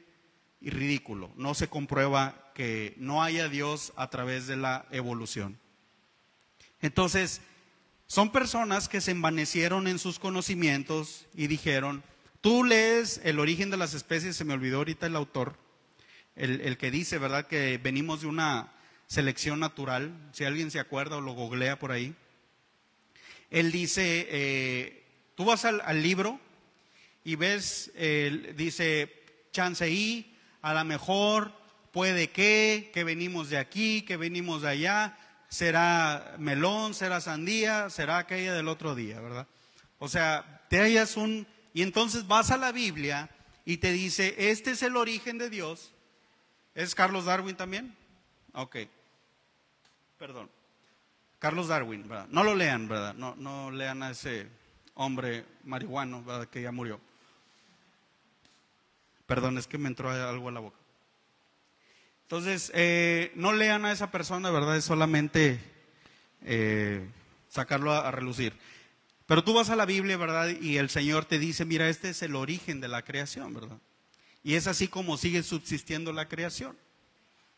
y ridículo. No se comprueba que no haya Dios a través de la evolución. Entonces, son personas que se envanecieron en sus conocimientos y dijeron, tú lees El origen de las especies, se me olvidó ahorita el autor, el que dice, ¿verdad?, que venimos de una selección natural, si alguien se acuerda o lo googlea por ahí. Él dice, tú vas al libro y ves, dice, chance y, a lo mejor, puede que venimos de aquí, que venimos de allá, será melón, será sandía, será aquella del otro día, ¿verdad? O sea, te hallas y entonces vas a la Biblia y te dice, este es el origen de Dios. ¿Es Carlos Darwin también? Ok, perdón. Carlos Darwin, ¿verdad? No lo lean, ¿verdad? No lean a ese hombre marihuano, ¿verdad?, que ya murió. Perdón, es que me entró algo a la boca. Entonces, no lean a esa persona, ¿verdad? Es solamente sacarlo a relucir. Pero tú vas a la Biblia, ¿verdad? Y el Señor te dice, mira, este es el origen de la creación, ¿verdad? Y es así como sigue subsistiendo la creación.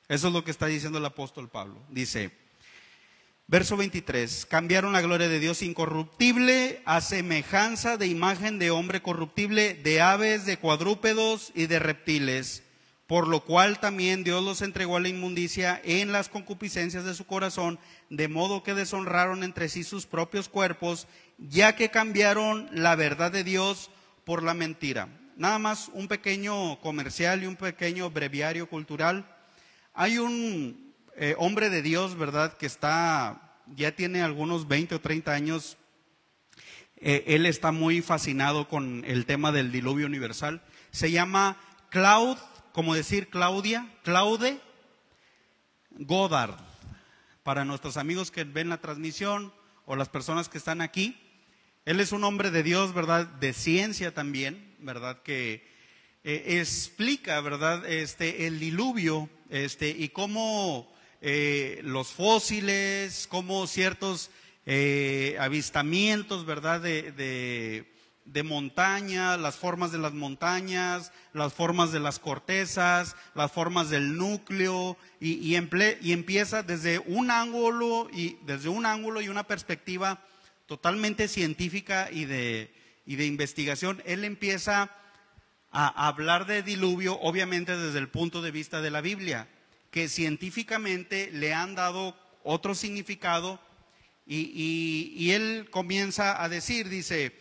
Eso es lo que está diciendo el apóstol Pablo. Dice, verso 23, cambiaron la gloria de Dios incorruptible a semejanza de imagen de hombre corruptible, de aves, de cuadrúpedos y de reptiles, por lo cual también Dios los entregó a la inmundicia en las concupiscencias de su corazón, de modo que deshonraron entre sí sus propios cuerpos, ya que cambiaron la verdad de Dios por la mentira. Nada más un pequeño comercial y un pequeño breviario cultural. Hay un hombre de Dios, ¿verdad?, que ya tiene algunos 20 o 30 años. Él está muy fascinado con el tema del diluvio universal. Se llama Claude Goddard. Para nuestros amigos que ven la transmisión o las personas que están aquí, él es un hombre de Dios, ¿verdad?, de ciencia también, ¿verdad?, que explica, ¿verdad?, el diluvio, y cómo los fósiles, cómo ciertos avistamientos, ¿verdad?, de montaña, las formas de las montañas, las formas de las cortezas, las formas del núcleo, y empieza desde un ángulo y una perspectiva totalmente científica y de investigación. Él empieza a hablar de diluvio, obviamente desde el punto de vista de la Biblia, que científicamente le han dado otro significado, y él comienza a decir, dice,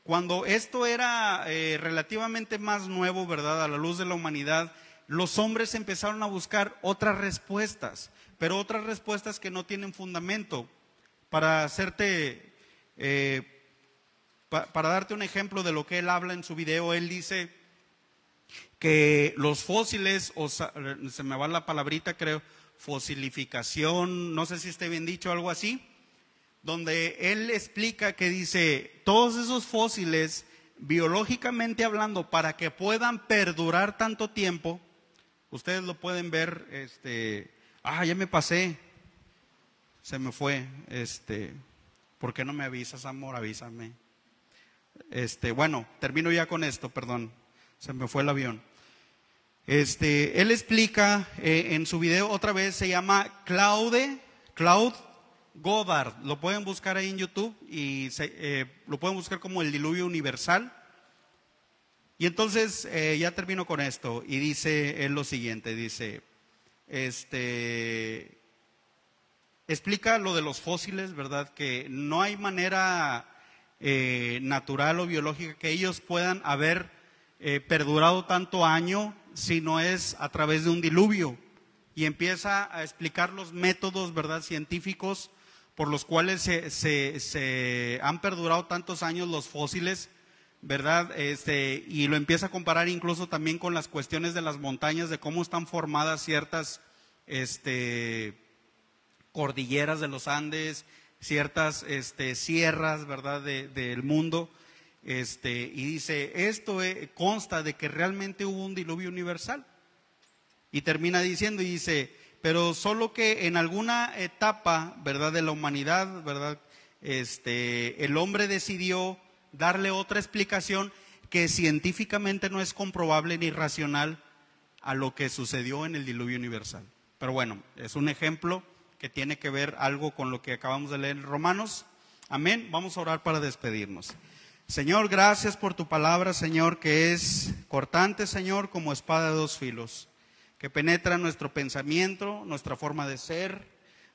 cuando esto era relativamente más nuevo, ¿verdad?, a la luz de la humanidad, los hombres empezaron a buscar otras respuestas, pero otras respuestas que no tienen fundamento. Para darte un ejemplo de lo que él habla en su video, él dice que los fósiles, se me va la palabrita, creo, fosilificación, no sé si esté bien dicho, algo así, donde él explica que dice, todos esos fósiles, biológicamente hablando, para que puedan perdurar tanto tiempo, ustedes lo pueden ver, ya me pasé, se me fue, ¿por qué no me avisas, amor? Avísame. Bueno, termino ya con esto, perdón, se me fue el avión. Él explica en su video, otra vez, se llama Claude Goddard, lo pueden buscar ahí en YouTube y lo pueden buscar como el diluvio universal. Y entonces ya termino con esto, y dice él lo siguiente, dice, explica lo de los fósiles, ¿verdad?, que no hay manera natural o biológica que ellos puedan haber perdurado tanto año si no es a través de un diluvio, y empieza a explicar los métodos, ¿verdad?, científicos por los cuales se han perdurado tantos años los fósiles, ¿verdad? Y lo empieza a comparar incluso también con las cuestiones de las montañas, de cómo están formadas ciertas cordilleras de los Andes, ciertas sierras, ¿verdad?, del mundo. Y dice, esto consta de que realmente hubo un diluvio universal. Y termina diciendo, y dice, pero solo que en alguna etapa, ¿verdad?, de la humanidad, ¿verdad?, el hombre decidió darle otra explicación que científicamente no es comprobable ni racional a lo que sucedió en el diluvio universal. Pero bueno, es un ejemplo que tiene que ver algo con lo que acabamos de leer en Romanos. Amén. Vamos a orar para despedirnos. Señor, gracias por tu palabra, Señor, que es cortante, Señor, como espada de dos filos, que penetra nuestro pensamiento, nuestra forma de ser,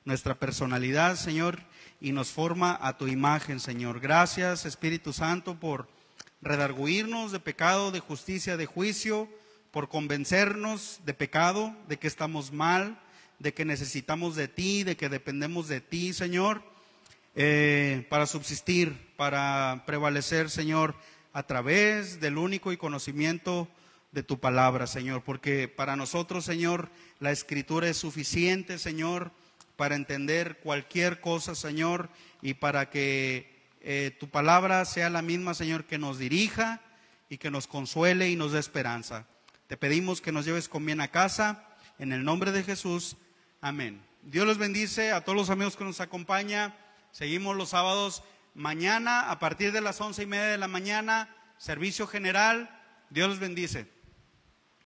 nuestra personalidad, Señor, y nos forma a tu imagen, Señor. Gracias, Espíritu Santo, por redarguirnos de pecado, de justicia, de juicio, por convencernos de pecado, de que estamos mal, de que necesitamos de ti, de que dependemos de ti, Señor, para subsistir, para prevalecer, Señor, a través del único y conocimiento de tu palabra, Señor, porque para nosotros, Señor, la Escritura es suficiente, Señor, para entender cualquier cosa, Señor, y para que tu palabra sea la misma, Señor, que nos dirija y que nos consuele y nos dé esperanza. Te pedimos que nos lleves con bien a casa en el nombre de Jesús, amén. Dios los bendice a todos los amigos que nos acompañan. Seguimos los sábados mañana a partir de las 11:30 de la mañana, servicio general. Dios los bendice.